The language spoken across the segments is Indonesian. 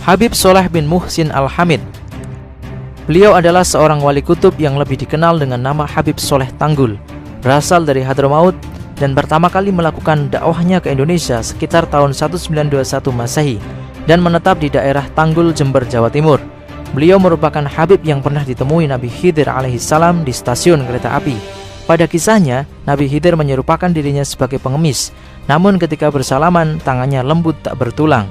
Habib Sholeh bin Muhsin Al-Hamid. Beliau adalah seorang wali kutub yang lebih dikenal dengan nama Habib Sholeh Tanggul. Berasal dari Hadramaut dan pertama kali melakukan dakwahnya ke Indonesia sekitar tahun 1921 Masehi dan menetap di daerah Tanggul, Jember, Jawa Timur. Beliau merupakan Habib yang pernah ditemui Nabi Khidir alaihissalam di stasiun kereta api. Pada kisahnya, Nabi Khidir menyerupakan dirinya sebagai pengemis, namun ketika bersalaman, tangannya lembut tak bertulang.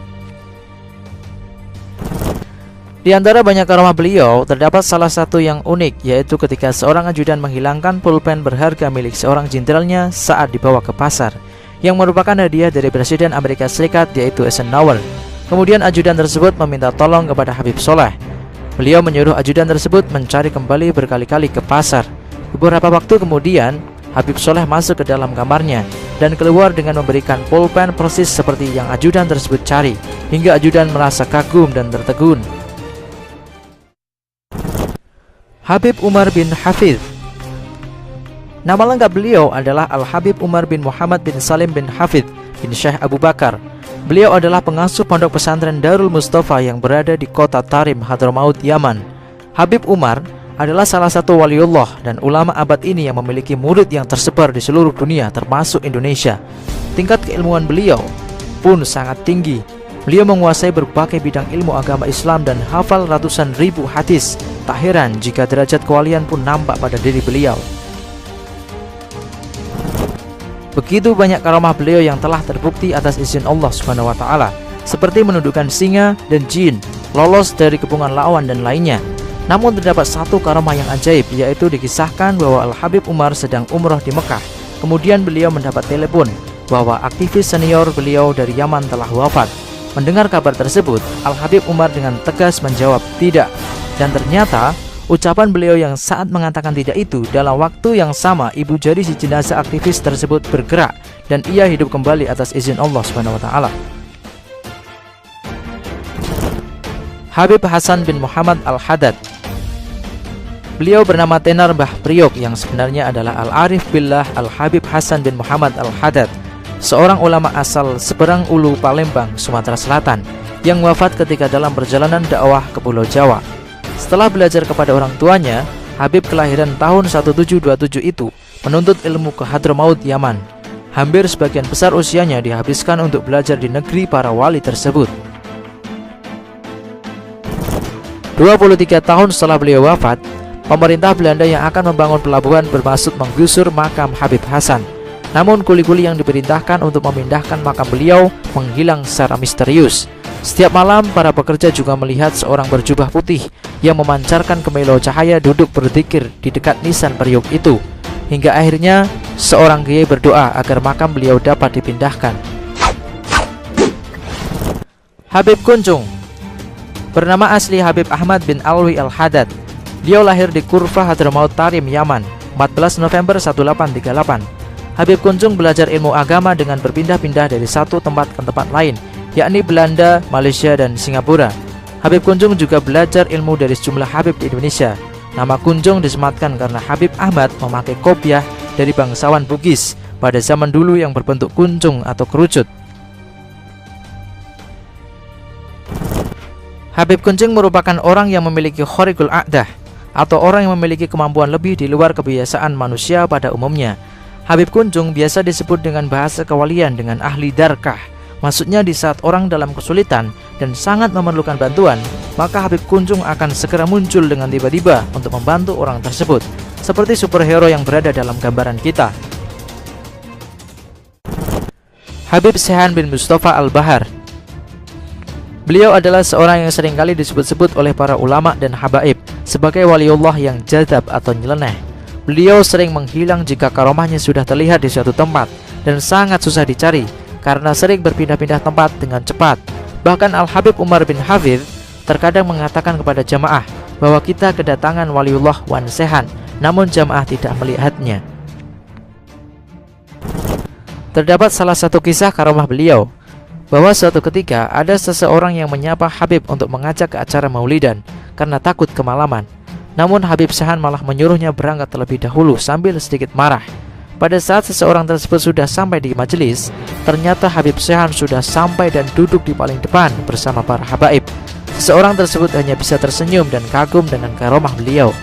Di antara banyak karomah beliau, terdapat salah satu yang unik, yaitu ketika seorang ajudan menghilangkan pulpen berharga milik seorang jenderalnya saat dibawa ke pasar, yang merupakan hadiah dari Presiden Amerika Serikat, yaitu Eisenhower. Kemudian ajudan tersebut meminta tolong kepada Habib Sholeh. Beliau menyuruh ajudan tersebut mencari kembali berkali-kali ke pasar. Beberapa waktu kemudian, Habib Sholeh masuk ke dalam kamarnya dan keluar dengan memberikan pulpen persis seperti yang ajudan tersebut cari, hingga ajudan merasa kagum dan tertegun. Habib Umar bin Hafidh. Nama lengkap beliau adalah Al-Habib Umar bin Muhammad bin Salim bin Hafidh bin Syekh Abu Bakar. Beliau adalah pengasuh pondok pesantren Darul Mustafa yang berada di kota Tarim, Hadramaut, Yaman. Habib Umar adalah salah satu waliullah dan ulama abad ini yang memiliki murid yang tersebar di seluruh dunia termasuk Indonesia. Tingkat keilmuan beliau pun sangat tinggi. Beliau menguasai berbagai bidang ilmu agama Islam dan hafal ratusan ribu hadis. Tak heran jika derajat kewalian pun nampak pada diri beliau. Begitu banyak karomah beliau yang telah terbukti atas izin Allah Subhanahu wa taala, seperti menundukkan singa dan jin, lolos dari kepungan lawan dan lainnya. Namun terdapat satu karomah yang ajaib, yaitu dikisahkan bahwa Al-Habib Umar sedang umroh di Mekah. Kemudian beliau mendapat telepon bahwa aktivis senior beliau dari Yaman telah wafat. Mendengar kabar tersebut, Al-Habib Umar dengan tegas menjawab tidak. Dan ternyata ucapan beliau yang saat mengatakan tidak itu, dalam waktu yang sama ibu jari si jenazah aktivis tersebut bergerak dan ia hidup kembali atas izin Allah Subhanahu wa taala. Habib Hasan bin Muhammad Al-Haddad. Beliau bernama tenar Mbah Priok yang sebenarnya adalah Al-Arif Billah Al-Habib Hasan bin Muhammad Al-Haddad, seorang ulama asal Seberang Ulu, Palembang, Sumatera Selatan, yang wafat ketika dalam perjalanan dakwah ke Pulau Jawa. Setelah belajar kepada orang tuanya, Habib kelahiran tahun 1727 itu menuntut ilmu ke Hadramaut, Yaman. Hampir sebagian besar usianya dihabiskan untuk belajar di negeri para wali tersebut. 23 tahun setelah beliau wafat, pemerintah Belanda yang akan membangun pelabuhan bermaksud menggusur makam Habib Hasan. Namun kuli-kuli yang diperintahkan untuk memindahkan makam beliau menghilang secara misterius. Setiap malam para pekerja juga melihat seorang berjubah putih yang memancarkan kemilau cahaya duduk berzikir di dekat nisan periuk itu. Hingga akhirnya seorang kiai berdoa agar makam beliau dapat dipindahkan. Habib Kunjung. Bernama asli Habib Ahmad bin Alwi Al-Haddad. Beliau lahir di Kurfa, Hadramaut, Tarim, Yaman, 14 November 1838. Habib Kunjung belajar ilmu agama dengan berpindah-pindah dari satu tempat ke tempat lain, yakni Belanda, Malaysia, dan Singapura. Habib Kunjung juga belajar ilmu dari sejumlah Habib di Indonesia. Nama Kunjung disematkan karena Habib Ahmad memakai kopiah dari bangsawan Bugis pada zaman dulu yang berbentuk kunjung atau kerucut. Habib Kunjung merupakan orang yang memiliki khariqul a'dah, atau orang yang memiliki kemampuan lebih di luar kebiasaan manusia pada umumnya. Habib Kunjung biasa disebut dengan bahasa kewalian dengan ahli darkah. Maksudnya di saat orang dalam kesulitan dan sangat memerlukan bantuan, maka Habib Kunjung akan segera muncul dengan tiba-tiba untuk membantu orang tersebut, seperti superhero yang berada dalam gambaran kita. Habib Sehan bin Mustafa Al-Bahar. Beliau adalah seorang yang seringkali disebut-sebut oleh para ulama dan habaib sebagai waliullah yang jadab atau nyeleneh. Beliau sering menghilang jika karomahnya sudah terlihat di suatu tempat dan sangat susah dicari karena sering berpindah-pindah tempat dengan cepat. Bahkan Al-Habib Umar bin Hafidh terkadang mengatakan kepada jamaah bahwa kita kedatangan waliullah wan sehan, namun jamaah tidak melihatnya. Terdapat salah satu kisah karomah beliau, bahwa suatu ketika ada seseorang yang menyapa Habib untuk mengajak ke acara maulidan karena takut kemalaman. Namun Habib Sehan malah menyuruhnya berangkat terlebih dahulu sambil sedikit marah. Pada saat seseorang tersebut sudah sampai di majelis, ternyata Habib Sehan sudah sampai dan duduk di paling depan bersama para habaib. seseorang tersebut hanya bisa tersenyum dan kagum dengan karomah beliau.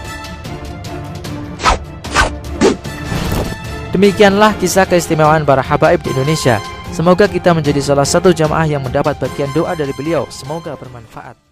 Demikianlah kisah keistimewaan para habaib di Indonesia. Semoga kita menjadi salah satu jamaah yang mendapat bagian doa dari beliau. Semoga bermanfaat.